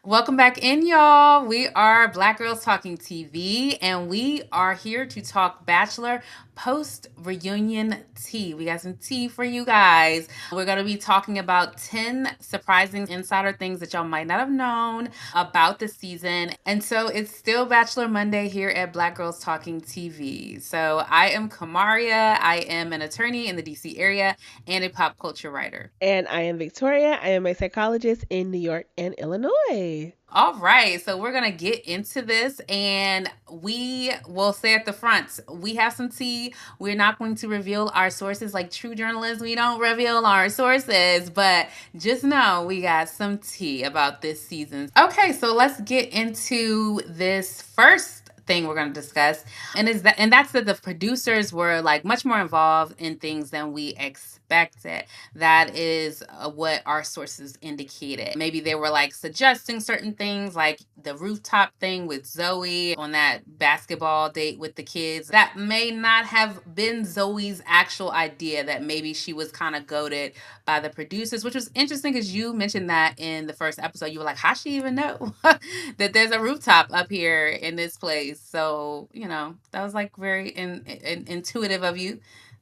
Welcome back in, y'all. We are Black Girls Talking TV, and we are here to talk Bachelor Post-Reunion Tea. We got some tea for you guys. We're going to be talking about 10 surprising insider things that y'all might not have known about the season. And so it's still Bachelor Monday here at Black Girls Talking TV. So I am Kamaria. I am an attorney in the DC area and a pop culture writer. And I am Victoria. I am a psychologist in New York and Illinois. All right, so we're gonna get into this, and we will say at the front, we have some tea. We're not going to reveal our sources like true journalists. We don't reveal our sources, but just know we got some tea about this season. Okay, so let's get into this first thing we're going to discuss, and that's that the producers were like much more involved in things than we expected. That is what our sources indicated. Maybe they were like suggesting certain things, like the rooftop thing with Zoe on that basketball date with the kids. That may not have been Zoe's actual idea. That maybe she was kind of goaded by the producers, which was interesting because you mentioned that in the first episode. You were like, how she even know that there's a rooftop up here in this place? So, that was like very intuitive of you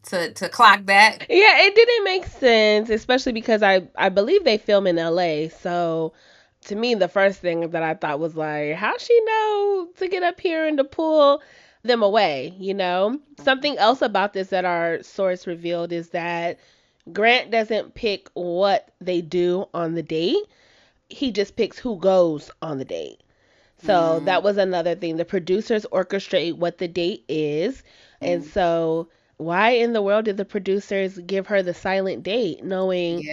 to clock that. Yeah, it didn't make sense, especially because I believe they film in LA. So to me, the first thing that I thought was like, how she know to get up here and to pull them away? Something else about this that our source revealed is that Grant doesn't pick what they do on the date. He just picks who goes on the date. So Mm, that was another thing. The producers orchestrate what the date is. And mm, so why in the world did the producers give her the silent date, knowing that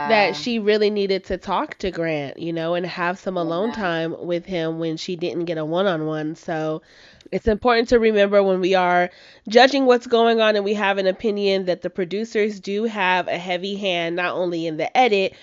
yeah. she really needed to talk to Grant, and have some alone Yeah. time with him when she didn't get a one-on-one. So it's important to remember when we are judging what's going on and we have an opinion that the producers do have a heavy hand, not only in the edit,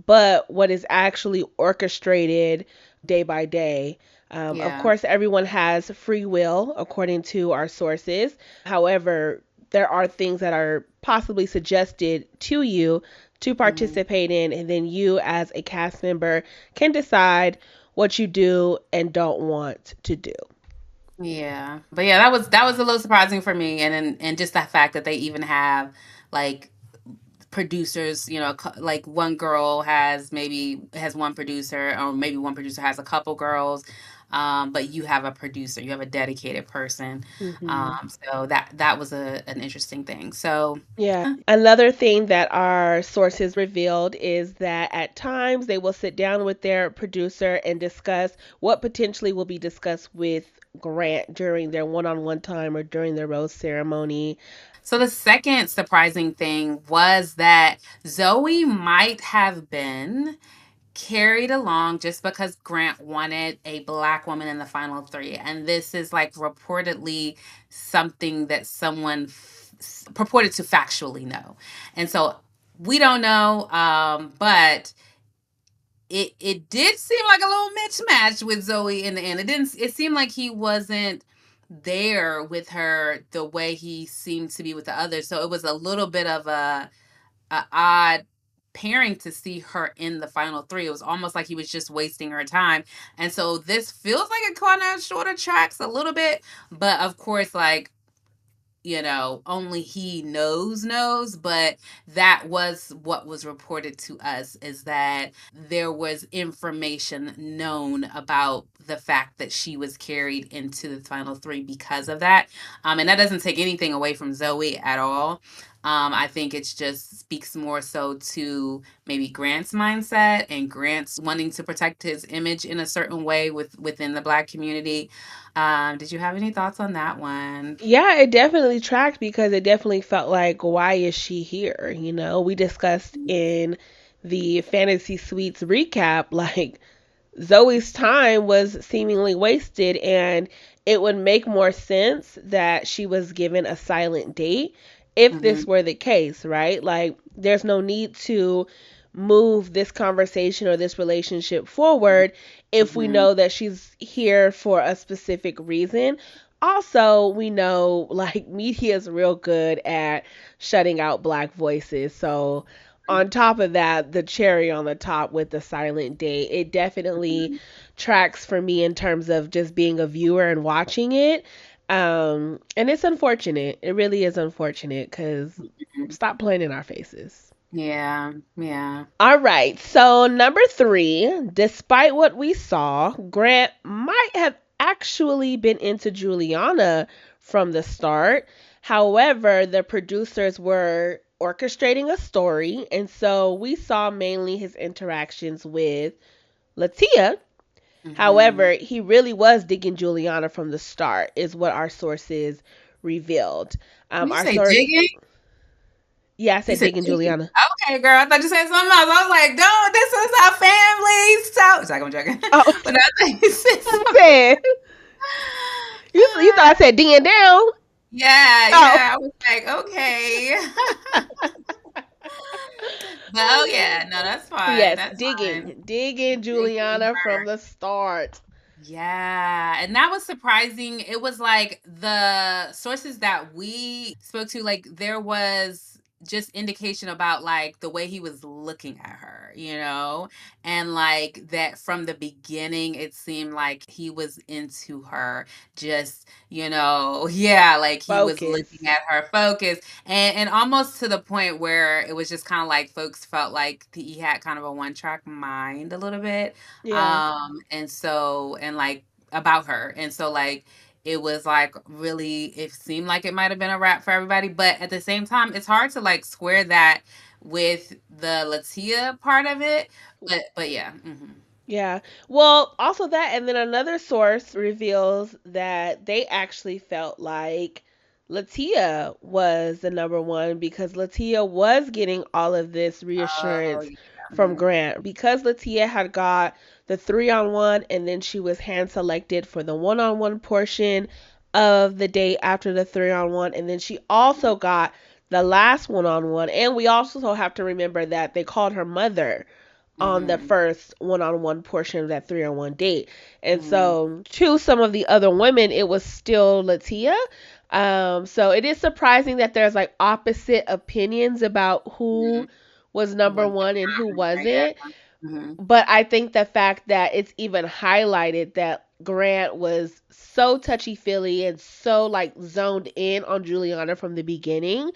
but what is actually orchestrated day by day. Of Yeah. course, everyone has free will according to our sources. However, there are things that are possibly suggested to you to Mhm. participate in, and then you, as a cast member, can decide what you do and don't want to do. Yeah. But yeah, that was a little surprising for me, and just the fact that they even have like producers, like one girl has one producer, or maybe one producer has a couple girls. But you have a producer, you have a dedicated person. Hmm. So that was an interesting thing. So Yeah. Another thing that our sources revealed is that at times they will sit down with their producer and discuss what potentially will be discussed with Grant during their one on one time or during their rose ceremony. So the second surprising thing was that Zoe might have been carried along just because Grant wanted a black woman in the final three. And this is like reportedly something that someone purported to factually know. And so we don't know, but it did seem like a little mismatch with Zoe in the end. It seemed like he wasn't there with her the way he seemed to be with the others. So it was a little bit of a odd pairing to see her in the final three. It was almost like he was just wasting her time. And so this feels like it kind of shorter tracks a little bit, but of course, like, only he knows, but that was what was reported to us, is that there was information known about the fact that she was carried into the final three because of that. And that doesn't take anything away from Zoe at all. I think it just speaks more so to maybe Grant's mindset and Grant's wanting to protect his image in a certain way within the black community. Did you have any thoughts on that one? Yeah, it definitely tracked because it definitely felt like, why is she here? We discussed in the Fantasy Suites recap, like, Zoe's time was seemingly wasted, and it would make more sense that she was given a silent date if this Mhm, were the case, right? Like, there's no need to move this conversation or this relationship forward if we mhm. know that she's here for a specific reason. Also, we know like media is real good at shutting out black voices. So on top of that, the cherry on the top with the silent date, it definitely tracks for me in terms of just being a viewer and watching it. And it's unfortunate. It really is unfortunate because Mhm. stop playing in our faces. Yeah, yeah. All right, so number three, despite what we saw, Grant might have actually been into Juliana from the start. However, the producers were orchestrating a story, and so we saw mainly his interactions with Latia. Hmm. However, he really was digging Juliana from the start, is what our sources revealed. You Our say source, digging? yeah, I You said said digging digging. Juliana. Okay, girl. I thought you said something else. I was like, "Don't. This is our family." So, it's like I'm joking, Oh, but I thought you said I something. said you thought I said D and down. Yeah, Oh, yeah. I was like, okay. But oh yeah, no, that's fine. yes, That's fine. digging Digging Juliana from her. the start. Yeah, and that was surprising. It was like the sources that we spoke to, like there was just indication about like the way he was looking at her, and like that from the beginning, it seemed like he was into her. Just yeah, like he was looking Focus. at her focus, and almost to the point where it was just kind of like folks felt like he had kind of a one track mind a little bit, Yeah. and so and like about her. And so like it was like really it seemed like it might have been a wrap for everybody, but at the same time it's hard to like square that with the Latia part of it. But yeah. Mhm. Yeah. Well, also that, and then another source reveals that they actually felt like Latia was the number one because Latia was getting all of this Oh reassurance yeah. from Mhm. Grant because Latia had got the 3-on-1 and then she was hand selected for the 1-on-1 portion of the day after the 3-on-1 and then she also got the last 1-on-1 and we also have to remember that they called her mother on the Mhm. first 1-on-1 portion of that 3-on-1 date. And Mhm. so to some of the other women, it was still Latia. So it is surprising that there's like opposite opinions about who Mhm. was number What one and who yeah. wasn't. Mhm. But I think the fact that it's even highlighted that Grant was so touchy feely and so like zoned in on Juliana from the beginning,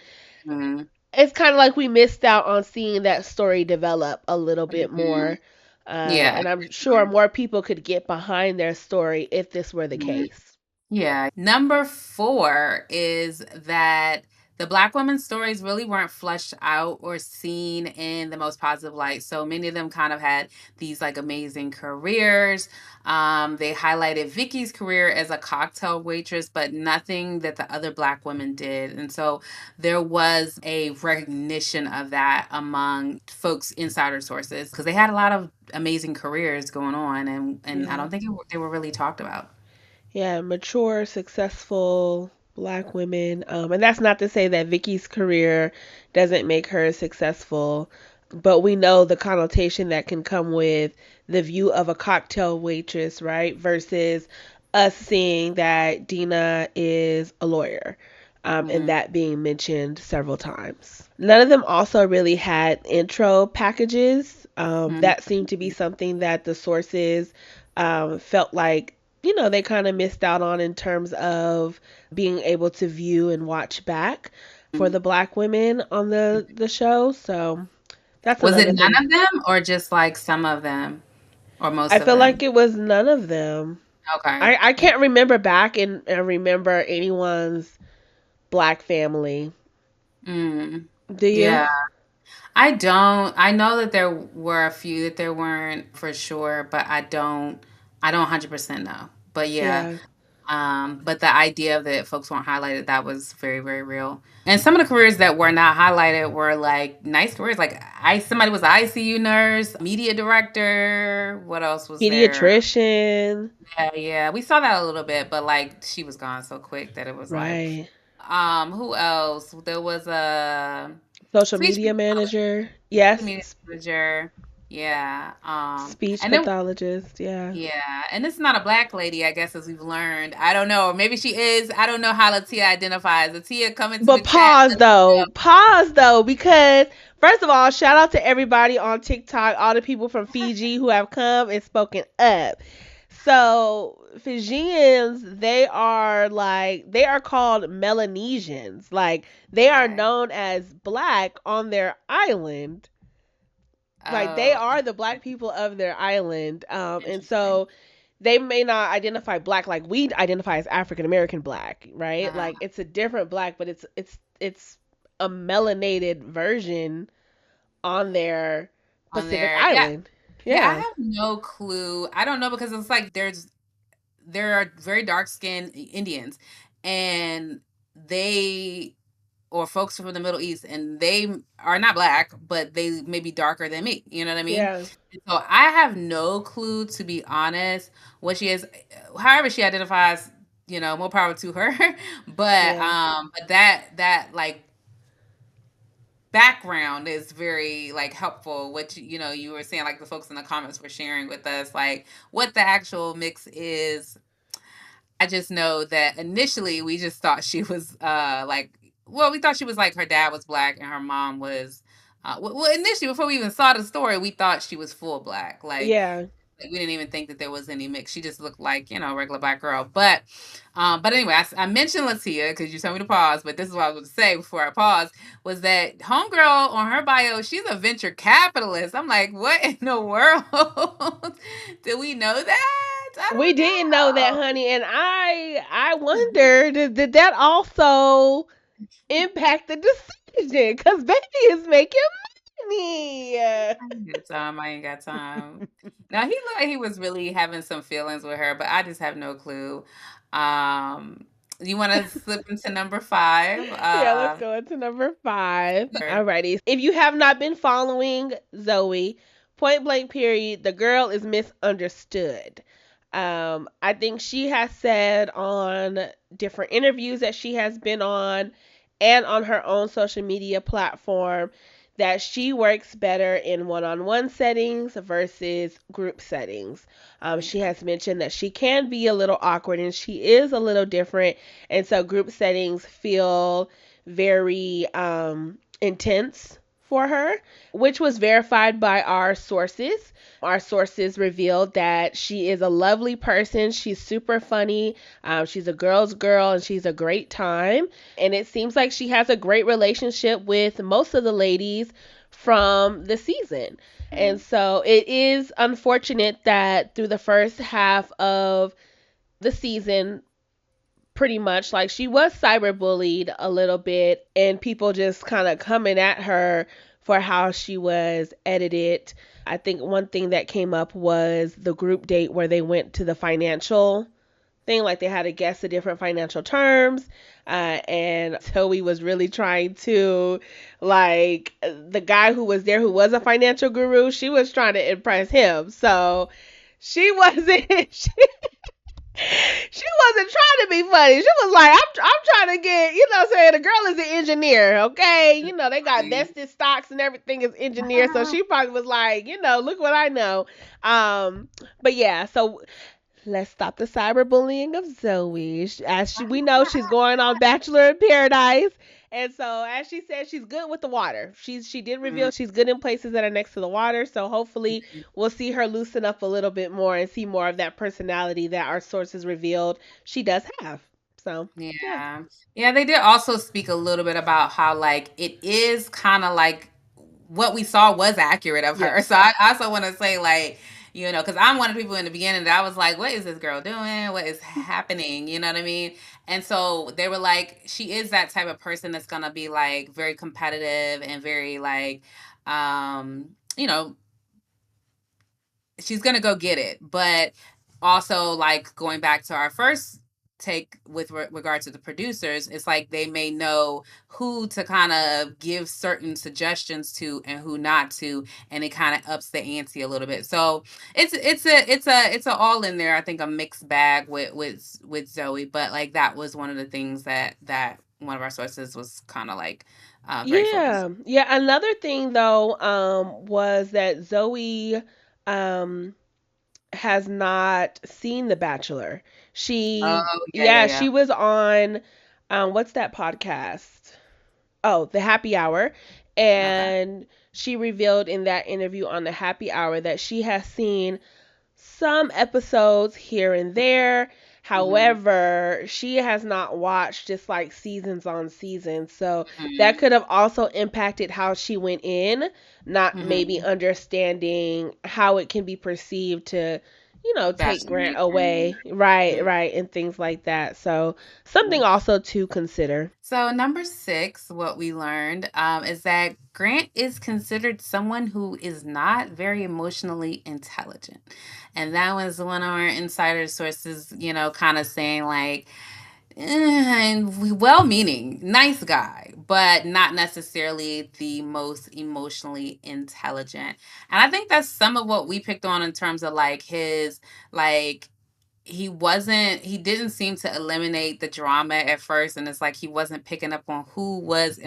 Mhm. it's kind of like we missed out on seeing that story develop a little bit Mhm. more. Yeah. And I'm sure more people could get behind their story if this were the Mhm. case. Yeah. Number four is that the Black women's stories really weren't fleshed out or seen in the most positive light. So many of them kind of had these like amazing careers. They highlighted Vicky's career as a cocktail waitress, but nothing that the other Black women did. And so there was a recognition of that among folks, insider sources, because they had a lot of amazing careers going on, and I Yeah. don't think they were really talked about. Yeah, mature, successful black women. And that's not to say that Vicky's career doesn't make her successful, but we know the connotation that can come with the view of a cocktail waitress, right? Versus us seeing that Dina is a lawyer. And Mhm. that being mentioned several times. None of them also really had intro packages. Mhm. That seemed to be something that the sources felt like they kind of missed out on in terms of being able to view and watch back for the black women on the show. So that's Was it another none thing. of them or just like some of them or most I of feel like them? it was none of them. Okay. I can't remember back and remember anyone's black family. Mm. Do you? Yeah. I don't. I know that there were a few that there weren't for sure, but I don't 100% know. But yeah, Yeah. but the idea that folks weren't highlighted, that was very, very real. And some of the careers that were not highlighted were like nice careers. Like somebody was an ICU nurse, media director. What else was there? Pediatrician. Yeah, yeah. We saw that a little bit, but like she was gone so quick that it was like, Right. who else? There was a Social speech media manager. Yes. media manager. Yeah. Speech And then pathologist. Yeah. yeah, and this is not a black lady, I guess, as we've learned. I don't know. Maybe she is. I don't know how Latia identifies. Latia, come into the But chat. pause though, because first of all, shout out to everybody on TikTok, all the people from Fiji who have come and spoken up. So Fijians, they are called Melanesians. Like they are Okay. known as black on their island. Like they Oh, are the black people of their island. And interesting. so they may not identify black like we identify as African American black, right? Uh, Like it's a different black, but it's a melanated version on their on Pacific there. Yeah. Island. Yeah, I Yeah. have no clue. I don't know because it's like there are very dark skinned Indians and they or folks from the Middle East, and they are not black, but they may be darker than me. You know what I mean? Yeah. So I have no clue, to be honest, what she is. However, she identifies, more power to her. Yeah. But that like background is very like helpful. What you were saying, like the folks in the comments were sharing with us, like what the actual mix is. I just know that initially we just thought she was we thought she was like her dad was black and her mom was initially before we even saw the story, we thought she was full black. Yeah. Like we didn't even think that there was any mix. She just looked like, a regular black girl. But anyway, I mentioned Latia because you told me to pause, but this is what I was going to say before I pause was that homegirl on her bio, she's a venture capitalist. I'm like, what in the world? Did we know that? I We didn't know that, don't know. honey, and I wonder did that also impact the decision? Cause baby is making money. I ain't got time. I ain't got time. Now he looked like he was really having some feelings with her, but I just have no clue. Um, you want to slip into number five? Yeah, let's go into number 5. Sure. Alrighty. If you have not been following Zoe, point blank period, the girl is misunderstood. I think she has said on different interviews that she has been on and on her own social media platform that she works better in one-on-one settings versus group settings. She Okay. has mentioned that she can be a little awkward and she is a little different, and so group settings feel very intense for her, which was verified by our sources. Our sources revealed that she is a lovely person. She's super funny. She's a girl's girl and she's a great time. And it seems like she has a great relationship with most of the ladies from the season. And so it is unfortunate that through the first half of the season, pretty much like she was cyberbullied a little bit and people just kind of coming at her for how she was edited. I think one thing that came up was the group date where they went to the financial thing, like they had to guess the different financial terms. And Zoe was really trying to, like, the guy who was there who was a financial guru, she was trying to impress him. So she wasn't, she wasn't trying to be funny. She was like, I'm trying to get, what I'm saying, the girl is an engineer, okay? They got vested stocks and everything as engineer. So she probably was like, look what I know. But yeah, so let's stop the cyberbullying of Zoe. We know she's going on Bachelor in Paradise. And so, as she said, she's good with the water. She did reveal she's good in places that are next to the water. So hopefully, we'll see her loosen up a little bit more and see more of that personality that our sources revealed she does have. So yeah, Yeah. Yeah, they did also speak a little bit about how like it is kind of like what we saw was accurate of her. yes, So I also want to say like, because I'm one of the people in the beginning that I was like, what is this girl doing? What is happening? You know what I mean? And so they were like, she is that type of person that's gonna be like very competitive and very like, you know, she's gonna go get it. But also, like going back to our first take with regard to the producers, it's like they may know who to kind of give certain suggestions to and who not to, and it kind of ups the ante a little bit. So it's a all in there. I think a mixed bag with Zoe, but like that was one of the things that one of our sources was kind of like very focused. Yeah. Yeah. Another thing though, was that Zoe um has not seen The Bachelor. She Oh yeah, yeah, yeah, yeah. she was on what's that podcast? Oh, The Happy Hour. Okay. And she revealed in that interview on The Happy Hour that she has seen some episodes here and there. Hmm. However, she has not watched just like seasons on seasons. So that Hmm. could have also impacted how she went in, not maybe Hmm. understanding how it can be perceived to, take Bachelor Grant Nation. away. Right, Mhm. right, and things like that. So something also to consider. So, number six, what we learned is that Grant is considered someone who is not very emotionally intelligent. And that was one of our insider sources, kind of saying, like, and well meaning, nice guy, but not necessarily the most emotionally intelligent. And I think that's some of what we picked on in terms of like his, like, he didn't seem to eliminate the drama at first, and it's like he wasn't picking up on who was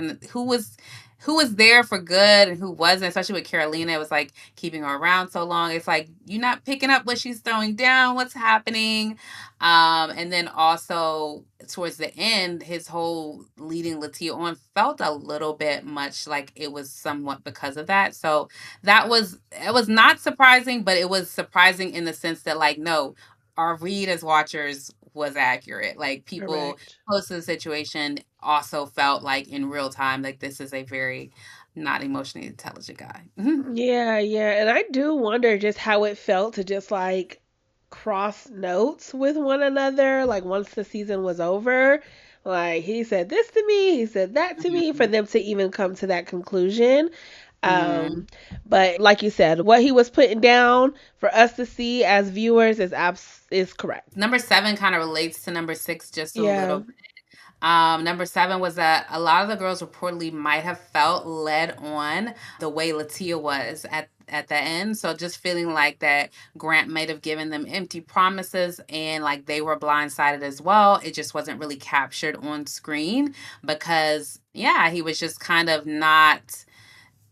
there for good and who wasn't, especially with Carolina. It was like keeping her around so long, it's like you're not picking up what she's throwing down, what's happening. And then also towards the end, his whole leading Latia on felt a little bit much like it was somewhat because of that. So it was not surprising, but it was surprising in the sense that, like, no, our read as watchers was accurate. Like, people Correct. close to the situation also felt like in real time, like this is a very not emotionally intelligent guy. Mhm. Yeah, yeah. And I do wonder just how it felt to just like cross notes with one another. Like once the season was over, like he said this to me, he said that to me, for Mhm. them to even come to that conclusion. Mhm. Um, but like you said, what he was putting down for us to see as viewers is correct. Number seven kind of relates to number six just a Yeah. little. Number seven was that a lot of the girls reportedly might have felt led on the way Latia was at the end. So just feeling like that Grant might have given them empty promises and like they were blindsided as well. It just wasn't really captured on screen because yeah, he was just kind of not,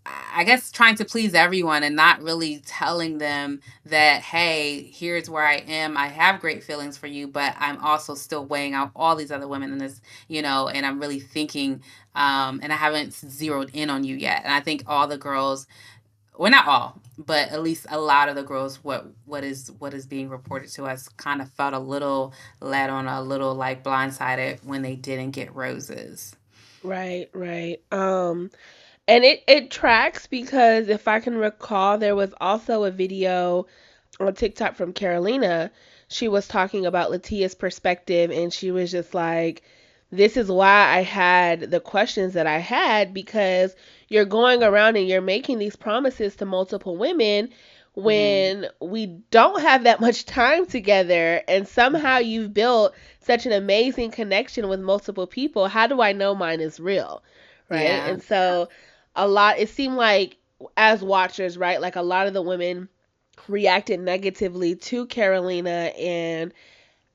I guess, trying to please everyone and not really telling them that, hey, here's where I am. I have great feelings for you, but I'm also still weighing out all these other women in this, and I'm really thinking, and I haven't zeroed in on you yet. And I think all the girls, well, not all, but at least a lot of the girls, what is being reported to us, kind of felt a little led on, a little like blindsided when they didn't get roses. Right, right. And it tracks because if I can recall, there was also a video on TikTok from Carolina. She was talking about Latia's perspective, and she was just like, this is why I had the questions that I had, because you're going around and you're making these promises to multiple women Hmm. when we don't have that much time together, and somehow you've built such an amazing connection with multiple people. How do I know mine is real? Right? Yeah. And so it seemed like, as watchers, right, like a lot of the women reacted negatively to Carolina and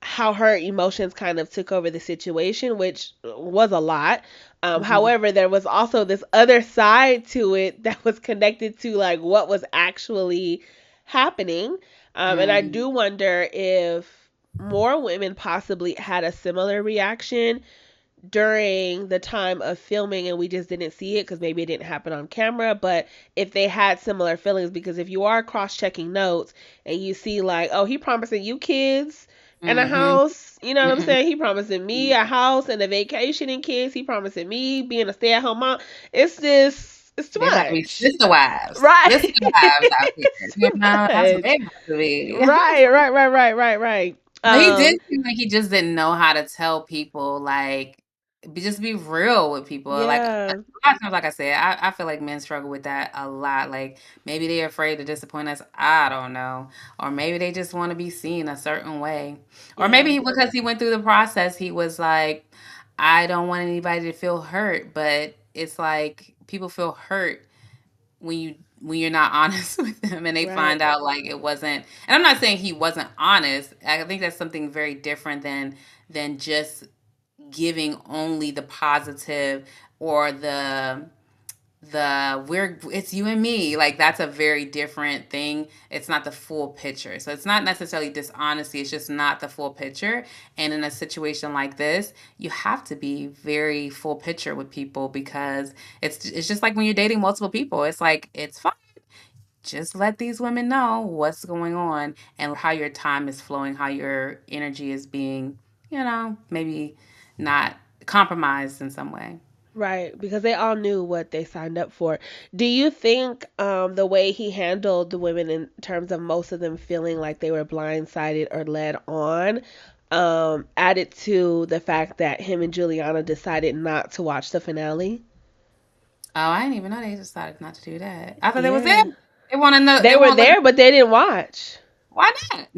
how her emotions kind of took over the situation, which was a lot. Hmm. However, there was also this other side to it that was connected to like what was actually happening. And I Mm. do wonder if more women possibly had a similar reaction during the time of filming and we just didn't see it because maybe it didn't happen on camera, but if they had similar feelings, because if you are cross-checking notes and you see like, oh, he promising you kids and a Mhm. house, you know what I'm Mhm. saying, he promising me a house and a vacation and kids, he promising me being a stay-at-home mom, it's too They about to be much. sister wives. Right. Sister wives out here. Too That's what much. they about to be. Right. But he did seem like he just didn't know how to tell people, like, just be real with people. Like, a Yeah. lot of times, like I said, I feel like men struggle with that a lot. Like, maybe they're afraid to disappoint us. I don't know. Or maybe they just want to be seen a certain way. Or Yeah. maybe because he went through the process, he was like, I don't want anybody to feel hurt. But it's like people feel hurt when you're not honest with them and they Right. find out like it wasn't, and I'm not saying he wasn't honest. I think that's something very different than just giving only the positive or the we're it's you and me, like that's a very different thing. It's not the full picture, so it's not necessarily dishonesty, it's just not the full picture. And in a situation like this, you have to be very full picture with people, because it's just like when you're dating multiple people, it's like it's fine, just let these women know what's going on and how your time is flowing, how your energy is being, maybe not compromised in some way. Right, because they all knew what they signed up for. Do you think the way he handled the women in terms of most of them feeling like they were blindsided or led on added to the fact that him and Juliana decided not to watch the finale? Oh, I didn't even know they decided not to do that. I thought they was there. Yeah. They want to know. They They were want to look. there, but they didn't watch. Why not?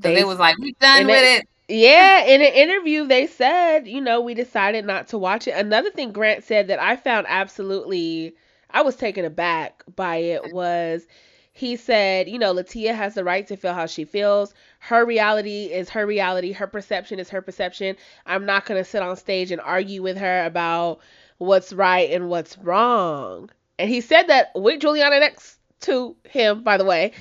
Because They they was like, we done in with it it. Yeah, in an interview they said, we decided not to watch it. Another thing Grant said that I found absolutely, I was taken aback by it, was he said, Latia has the right to feel how she feels. Her reality is her reality. Her perception is her perception. I'm not going to sit on stage and argue with her about what's right and what's wrong. And he said that with Juliana next to him, by the way.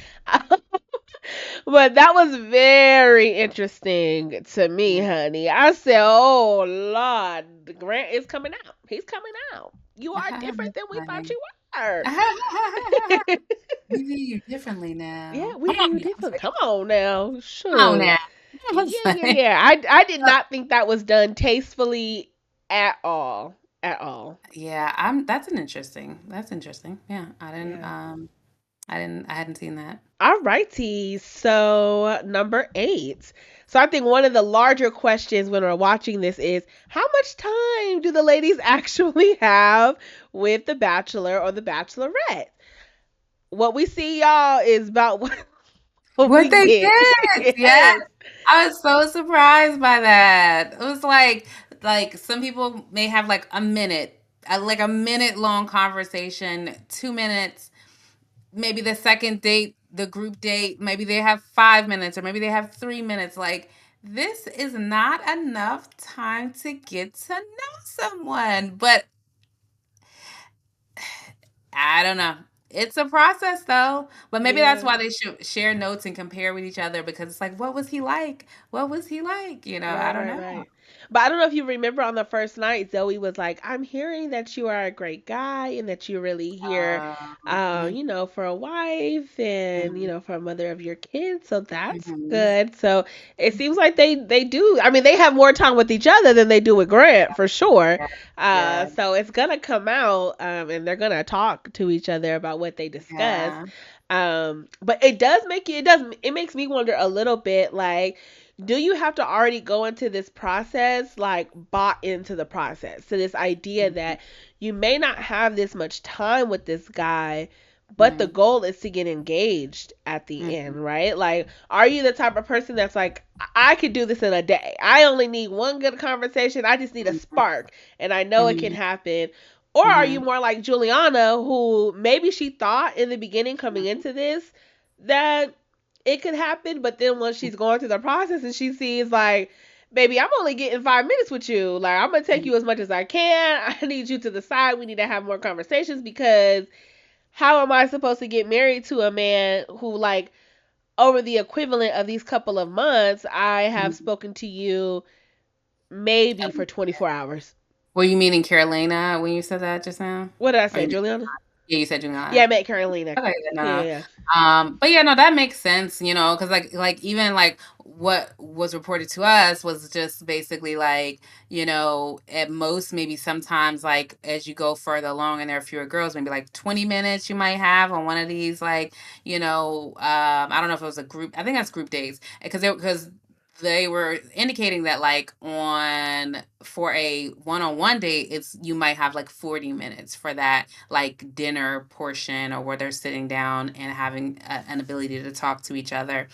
But that was very interesting to me, Mm. honey. I said, "Oh Lord, Grant is coming out. He's coming out. You are different than we thought Funny. you were." We view you differently Yeah, now. we Come view on you now. different. Come on now, Come on shoot. now. Yeah, yeah, yeah. I did not think that was done tastefully at all, at all. Yeah, that's an interesting. That's interesting. Yeah, Yeah. I hadn't seen that. All righty. So, number 8. So, I think one of the larger questions when we're watching this is how much time do the ladies actually have with the Bachelor or the Bachelorette? What we see, y'all, is about what What we they get. did, yeah. Yes. I was so surprised by that. It was like some people may have like a minute, like a minute long conversation, 2 minutes. Maybe the second date, the group date, maybe they have 5 minutes or maybe they have 3 minutes. Like this is not enough time to get to know someone. But I don't know. It's a process though. But maybe that's Yeah. why they should share notes and compare with each other, because it's like, what was he like? What was he like? I Right, don't right, know. right. But I don't know if you remember on the first night, Zoe was like, "I'm hearing that you are a great guy and that you're really here, Mhm, for a wife and mhm, for a mother of your kids. So that's mhm. good." So it seems like they do. I mean, they have more time with each other than they do with Grant for sure. Yeah, yeah, So it's gonna come out, and they're gonna talk to each other about what they discussed. yeah. But it makes me wonder a little bit, like, do you have to already go into this process, like bought into the process, to this idea Mhm, that you may not have this much time with this guy, but the mhm, goal is to get engaged at the mhm, end, right? Like, are you the type of person that's like, I could do this in a day. I only need one good conversation. I just need a mhm, spark and I know it can mhm, happen. Or are you mhm, more like Juliana, who maybe she thought in the beginning coming into this that it could happen, but then once she's going through the process and she sees, like, baby, I'm only getting 5 minutes with you. Like, I'm gonna take mhm, you as much as I can. I need you to the side. We need to have more conversations, because how am I supposed to get married to a man who, like, over the equivalent of these couple of months, I have mhm. spoken to you maybe for 24 hours. Were you meaning Carolina when you said that just now? What did I Or say, Juliana? yeah, you said Juliana. Yeah, I met Carolina. Okay, yeah, no, no. Yeah. But yeah, no, that makes sense, because like even like what was reported to us was just basically like, at most maybe sometimes like as you go further along and there are fewer girls, maybe like 20 minutes you might have on one of these, like, I don't know if it was a group. I think that's group dates, because they were indicating that like on for a one-on-one date, it's you might have like 40 minutes for that like dinner portion, or where they're sitting down and having an ability to talk to each other.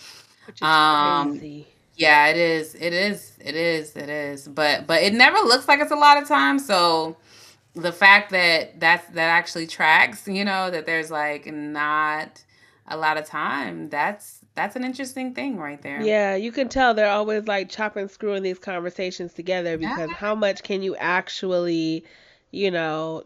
Which is Um, crazy. yeah, it is. It is. It is. It is. But it never looks like it's a lot of time. So the fact that actually tracks, that there's like not a lot of time. that's an interesting thing right there. Yeah, you can tell they're always like chopping, screwing these conversations together Yeah. because how much can you actually,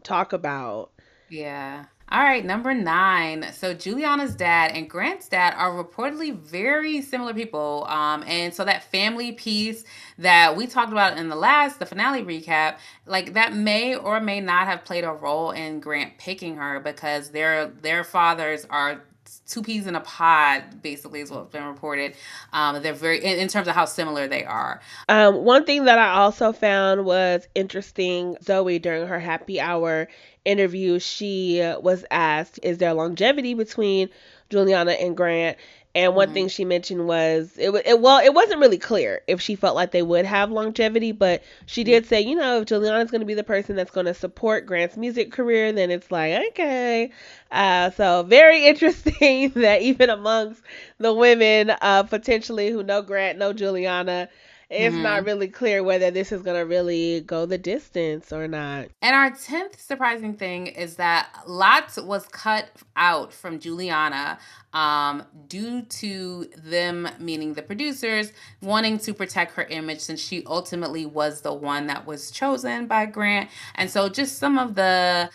talk about? Yeah. All right, number 9. So Juliana's dad and Grant's dad are reportedly very similar people. And so that family piece that we talked about in the finale recap, like that may or may not have played a role in Grant picking her because their fathers are two peas in a pod, basically is what's been reported. They're very in terms of how similar they are. One thing that I also found was interesting, Zoe, during her happy hour interview, she was asked, is there longevity between Juliana and Grant? And one thing Mhm. she mentioned was well, it wasn't really clear if she felt like they would have longevity, but she did say, if Juliana's going to be the person that's going to support Grant's music career, then it's like, okay. So very interesting that even amongst the women, potentially who know Grant, know Juliana, it's not Mhm. really clear whether this is going to really go the distance or not. And our 10th surprising thing is that lots was cut out from Juliana due to them, meaning the producers, wanting to protect her image since she ultimately was the one that was chosen by Grant. And so just some of the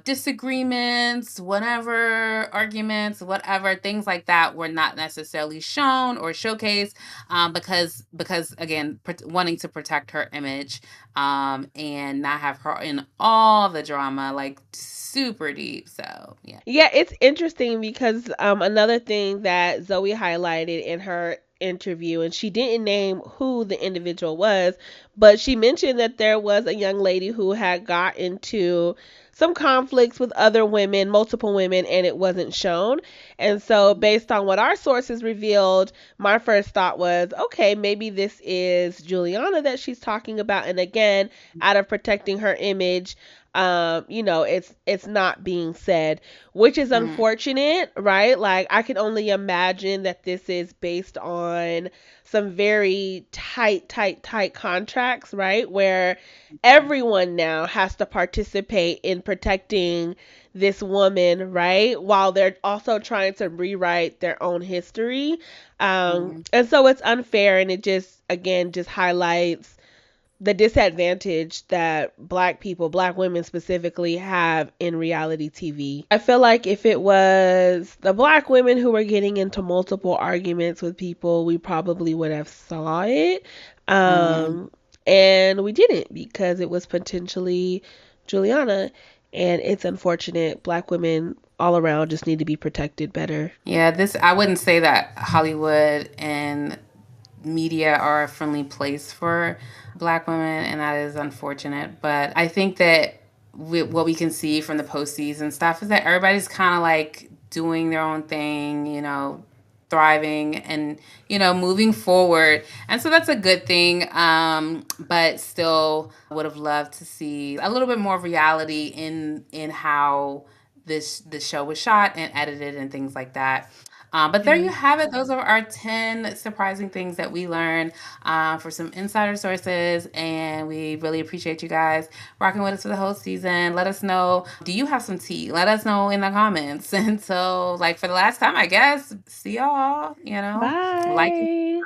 disagreements, whatever, arguments, whatever, things like that were not necessarily shown or showcased because again, wanting to protect her image and not have her in all the drama, like super deep. So yeah. Yeah, it's interesting because another thing that Zoe highlighted in her interview, and she didn't name who the individual was, but she mentioned that there was a young lady who had got into some conflicts with other women, multiple women, and it wasn't shown. And so, based on what our sources revealed, my first thought was, okay, maybe this is Juliana that she's talking about. And again, out of protecting her image, it's not being said, which is Mhm. unfortunate, right? Like I can only imagine that this is based on some very tight contracts, right? Where everyone now has to participate in protecting this woman, right? While they're also trying to rewrite their own history. Mhm. And so it's unfair, and it just, again, just highlights the disadvantage that black people, black women specifically, have in reality TV. I feel like if it was the black women who were getting into multiple arguments with people, we probably would have saw it. Mhm. And we didn't because it was potentially Juliana. And it's unfortunate. Black women all around just need to be protected better. Yeah, this I wouldn't say that Hollywood and media are a friendly place for black women, and that is unfortunate. But I think that what we can see from the postseason stuff is that everybody's kind of like doing their own thing, thriving and moving forward, and so that's a good thing. But still, would have loved to see a little bit more reality in how this show was shot and edited and things like that. But there you Yeah. have it. Those are our 10 surprising things that we learned for some insider sources. And we really appreciate you guys rocking with us for the whole season. Let us know, do you have some tea? Let us know in the comments. And so, like, for the last time, I guess, see y'all, like Bye.